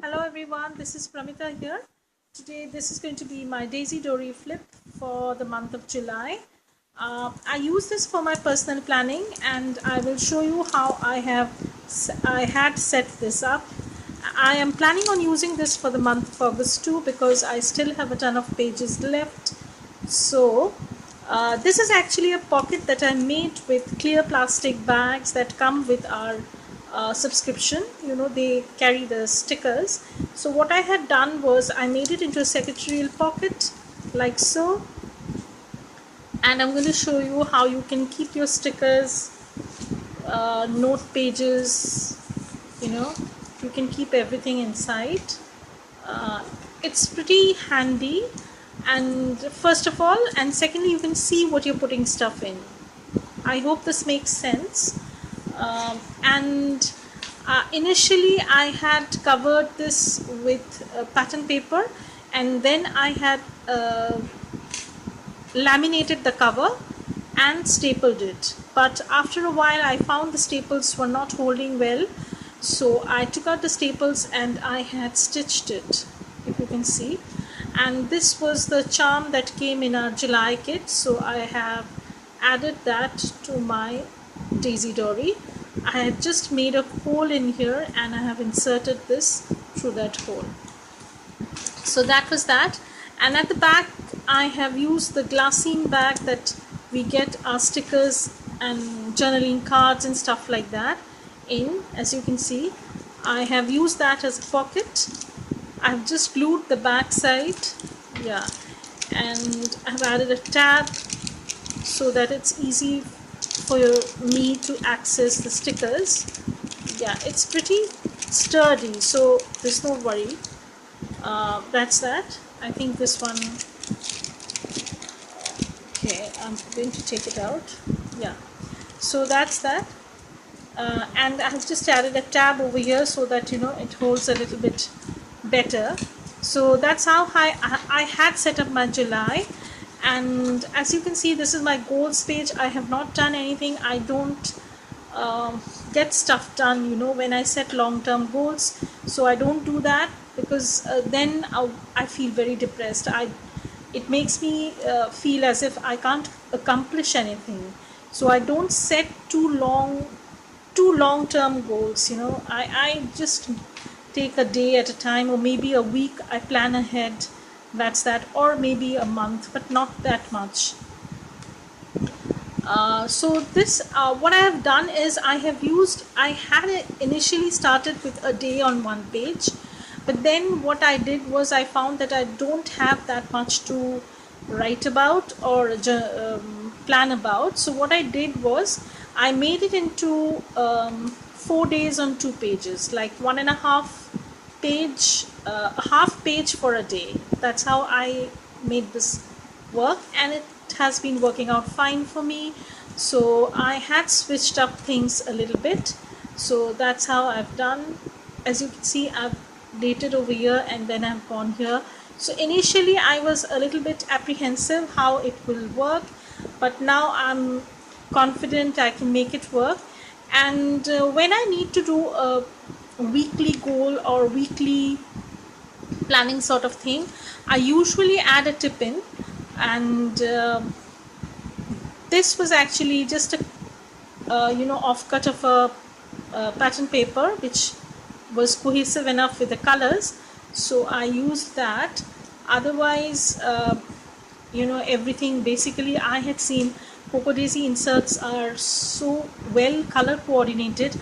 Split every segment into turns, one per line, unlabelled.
Hello everyone, this is Pramita here. Today this is going to be my Daisy Dory flip for the month of July. I use this for my personal planning and I will show you how I had set this up. I am planning on using this for the month of August too because I still have a ton of pages left. So this is actually a pocket that I made with clear plastic bags that come with our subscription. They carry the stickers. So what I had done was I made it into a secretarial pocket like so, and I'm going to show you how you can keep your stickers, note pages, you can keep everything inside. It's pretty handy, and first of all, and secondly, you can see what you're putting stuff in. I hope this makes sense. And initially I had covered this with pattern paper, and then I had laminated the cover and stapled it, but after a while I found the staples were not holding well, so I took out the staples and I had stitched it, if you can see. And this was the charm that came in our July kit, so I have added that to my Daisy Dory. I had just made a hole in here and I have inserted this through that hole. So that was that. And at the back I have used the glassine bag that we get our stickers and journaling cards and stuff like that in. As you can see, I have used that as a pocket. I've just glued the back side, and I've added a tab so that it's easy for me to access the stickers. It's pretty sturdy, so there's no worry. That's that. I think this one, okay, I'm going to take it out. So that's that. And I have just added a tab over here so that it holds a little bit better. So that's how I had set up my July. And as you can see, this is my goals page. I have not done anything. I don't get stuff done when I set long-term goals, so I don't do that because then I feel very depressed. It makes me feel as if I can't accomplish anything, so I don't set too long-term goals. I just take a day at a time, or maybe a week. I plan ahead, that's that, or maybe a month, but not that much. So this, what I have done is I had initially started with a day on one page, but then what I did was I found that I don't have that much to write about or plan about. So what I did was I made it into 4 days on 2 pages, like 1.5 page, a half page for a day. That's how I made this work, and it has been working out fine for me. So I had switched up things a little bit, so that's how I've done. As you can see, I've dated over here and then I've gone here. So initially I was a little bit apprehensive how it will work, but now I'm confident I can make it work. And when I need to do a weekly goal or weekly planning sort of thing, I usually add a tip in, and this was actually just a offcut of a pattern paper which was cohesive enough with the colors, so I used that. Otherwise everything, basically I had seen Cocoa Daisy inserts are so well color coordinated.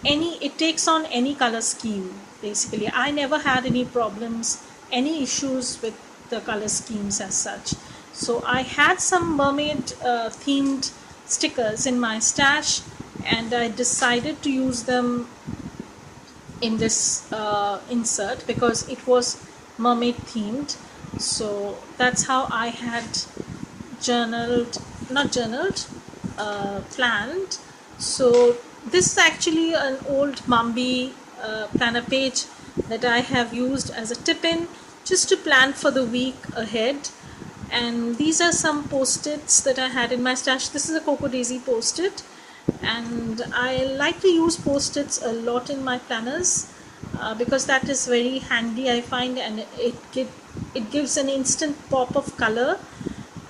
It takes on any color scheme. Basically I never had any problems, any issues with the color schemes as such. So I had some mermaid themed stickers in my stash, and I decided to use them in this insert because it was mermaid themed. So that's how I had planned. So this is actually an old Mambi planner page that I have used as a tip-in just to plan for the week ahead. And these are some post-its that I had in my stash. This is a Cocoa Daisy post-it, and I like to use post-its a lot in my planners. because that is very handy, I find, and it gives an instant pop of color.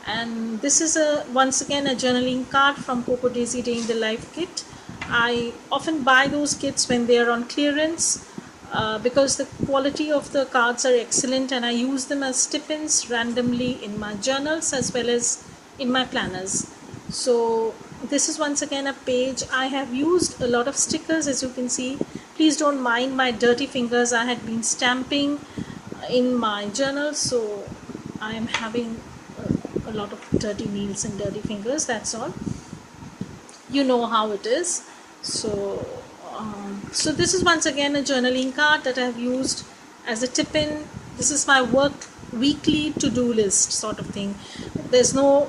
And this is once again a journaling card from Coco Daisy Day in the Life kit. I often buy those kits when they are on clearance, because the quality of the cards are excellent, and I use them as stipends randomly in my journals as well as in my planners. So this is once again a page. I have used a lot of stickers, as you can see. Please don't mind my dirty fingers. I had been stamping in my journal, so I am having a lot of dirty nails and dirty fingers, that's all. You know how it is. So this is once again a journaling card that I have used as a tip-in. This is my work weekly to-do list sort of thing. There's no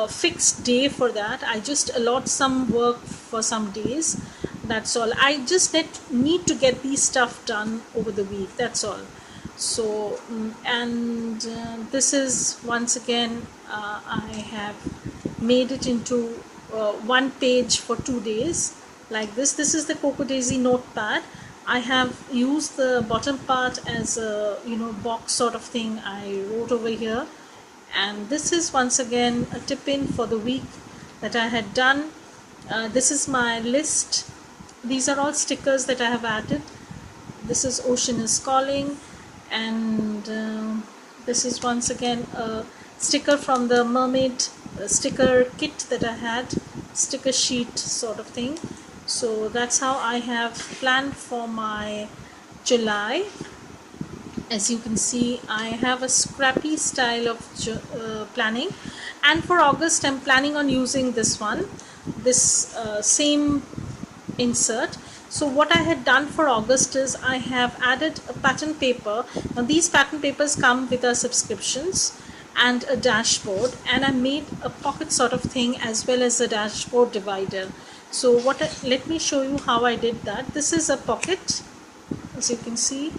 fixed day for that. I just allot some work for some days, that's all. I just need to get these stuff done over the week, that's all. So and this is once again I have made it into one page for 2 days like this. This is the Coco Daisy notepad. I have used the bottom part as a box sort of thing I wrote over here, and this is once again a tip-in for the week that I had done. This is my list. These are all stickers that I have added. This is Ocean is Calling, and this is once again a sticker from the mermaid sticker kit that I had, sticker sheet sort of thing. So that's how I have planned for my July. As you can see, I have a scrappy style of planning, and for August I'm planning on using this one, this same insert. So what I had done for August is I have added a pattern paper. Now these pattern papers come with our subscriptions and a dashboard, and I made a pocket sort of thing as well as a dashboard divider. So let me show you how I did that. This is a pocket, as you can see.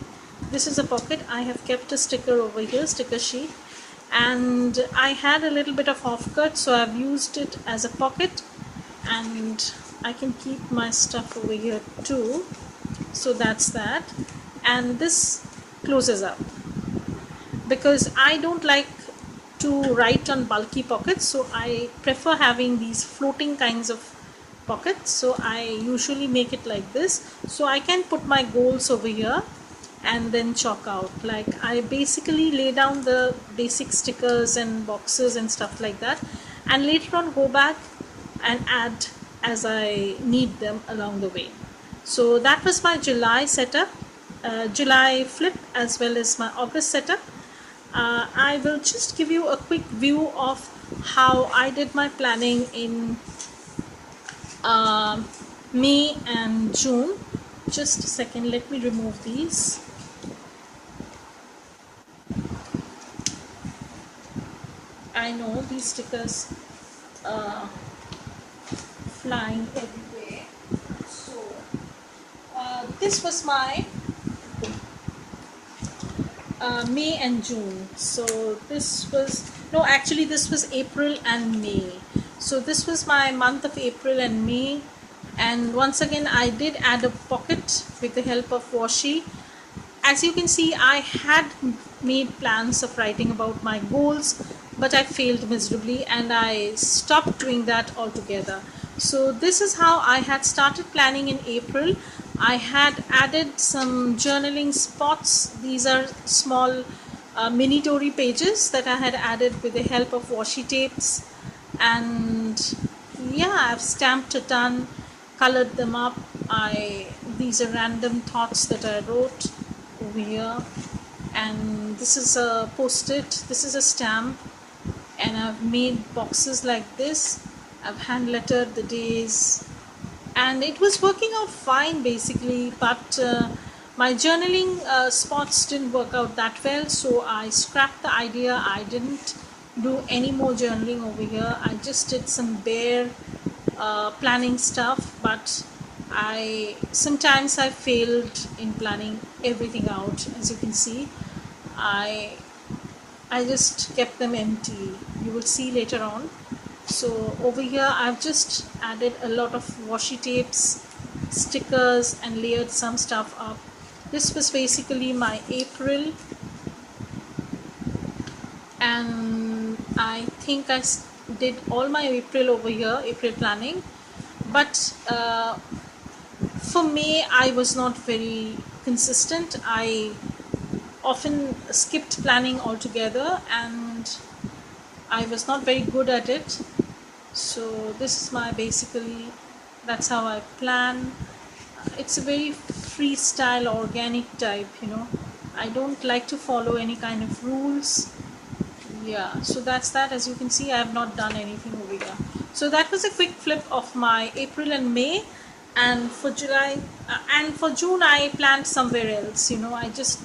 This is a pocket. I have kept a sticker over here, sticker sheet, and I had a little bit of offcut, so I've used it as a pocket, and I can keep my stuff over here too. So that's that. And this closes up because I don't like to write on bulky pockets, so I prefer having these floating kinds of pockets. So I usually make it like this, so I can put my goals over here and then chalk out. Like I basically lay down the basic stickers and boxes and stuff like that, and later on go back and add as I need them along the way. So that was my July setup, July flip, as well as my August setup. I will just give you a quick view of how I did my planning in May and June. Just a second, let me remove these. I know these stickers flying everywhere. So this was my May and June. So this was this was April and May. So this was my month of April and May, and once again I did add a pocket with the help of washi. As you can see, I had made plans of writing about my goals, but I failed miserably and I stopped doing that altogether. So this is how I had started planning in April. I had added some journaling spots. These are small mini dori pages that I had added with the help of washi tapes, and yeah, I've stamped a ton, colored them up. These are random thoughts that I wrote over here, and this is a post-it, this is a stamp, and I've made boxes like this. I've hand lettered the days, and it was working out fine basically, but my journaling spots didn't work out that well, so I scrapped the idea. I didn't do any more journaling over here. I just did some bare planning stuff, but sometimes I failed in planning everything out. As you can see, I just kept them empty. You will see later on. So over here I've just added a lot of washi tapes, stickers, and layered some stuff up. This was basically my April, and I think I did all my April over here, April planning. But for May, I was not very consistent. I often skipped planning altogether, and I was not very good at it. So this is my basically, that's how I plan. It's a very freestyle, organic type, I don't like to follow any kind of rules. Yeah, so that's that. As you can see, I have not done anything over here. So that was a quick flip of my April and May. And for July and for June, I planned somewhere else. I just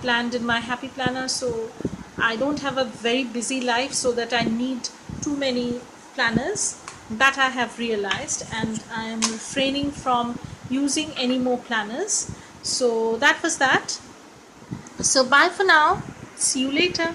planned in my happy planner, so I don't have a very busy life so that I need too many planners. That I have realized, and I am refraining from using any more planners. So that was that. So bye for now. See you later.